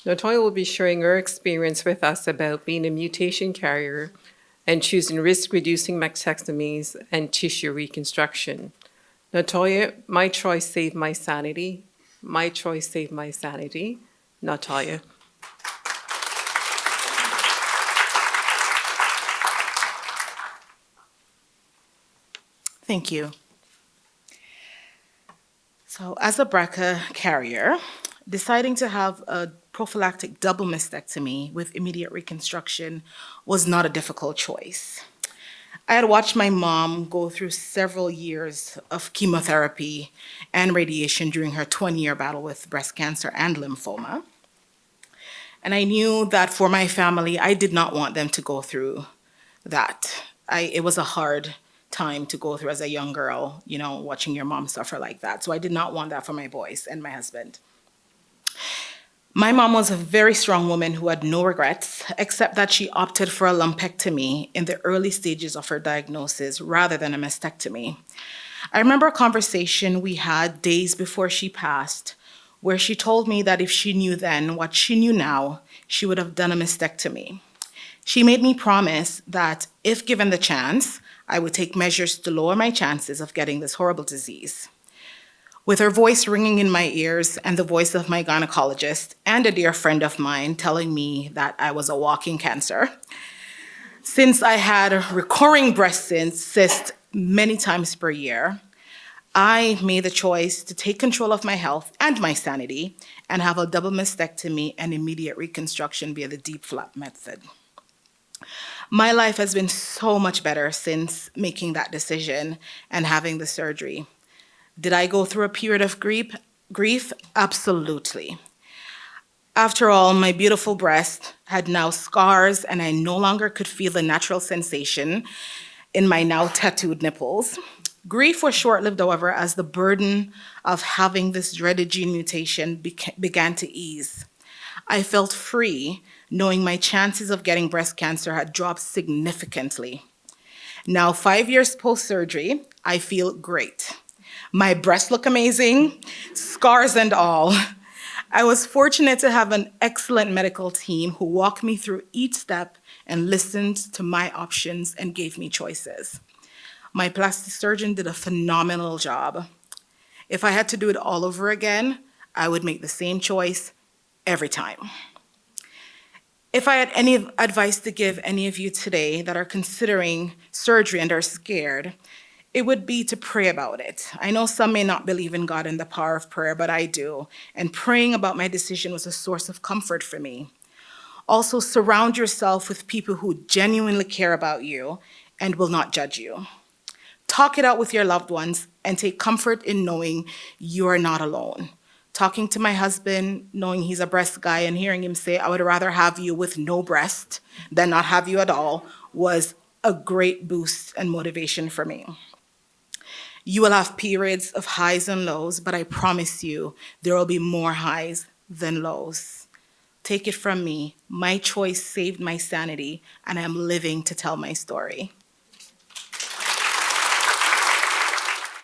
Natoya will be sharing her experience with us about being a mutation carrier and choosing risk-reducing mastectomies and tissue reconstruction. Natoya, my choice saved my sanity. My choice saved my sanity. Natoya. Thank you. So, as a BRCA carrier, deciding to have a prophylactic double mastectomy with immediate reconstruction was not a difficult choice. I had watched my mom go through several years of chemotherapy and radiation during her 20-year battle with breast cancer and lymphoma. And I knew that for my family, I did not want them to go through that. It was a hard time to go through as a young girl, watching your mom suffer like that. So I did not want that for my boys and my husband. My mom was a very strong woman who had no regrets, except that she opted for a lumpectomy in the early stages of her diagnosis rather than a mastectomy. I remember a conversation we had days before she passed, where she told me that if she knew then what she knew now, she would have done a mastectomy. She made me promise that if given the chance, I would take measures to lower my chances of getting this horrible disease. With her voice ringing in my ears and the voice of my gynecologist and a dear friend of mine telling me that I was a walking cancer, since I had a recurring breast cyst many times per year, I made the choice to take control of my health and my sanity and have a double mastectomy and immediate reconstruction via the deep flap method. My life has been so much better since making that decision and having the surgery. Did I go through a period of grief? Absolutely. After all, my beautiful breast had now scars and I no longer could feel the natural sensation in my now tattooed nipples. Grief was short-lived, however, as the burden of having this dreaded gene mutation began to ease. I felt free, knowing my chances of getting breast cancer had dropped significantly. Now, 5 years post-surgery, I feel great. My breasts look amazing, scars and all. I was fortunate to have an excellent medical team who walked me through each step and listened to my options and gave me choices. My plastic surgeon did a phenomenal job. If I had to do it all over again, I would make the same choice every time. If I had any advice to give any of you today that are considering surgery and are scared, it would be to pray about it. I know some may not believe in God and the power of prayer, but I do. And praying about my decision was a source of comfort for me. Also, surround yourself with people who genuinely care about you and will not judge you. Talk it out with your loved ones and take comfort in knowing you are not alone. Talking to my husband, knowing he's a breast guy, and hearing him say, I would rather have you with no breast than not have you at all, was a great boost and motivation for me. You will have periods of highs and lows, but I promise you, there will be more highs than lows. Take it from me, my choice saved my sanity, and I am living to tell my story.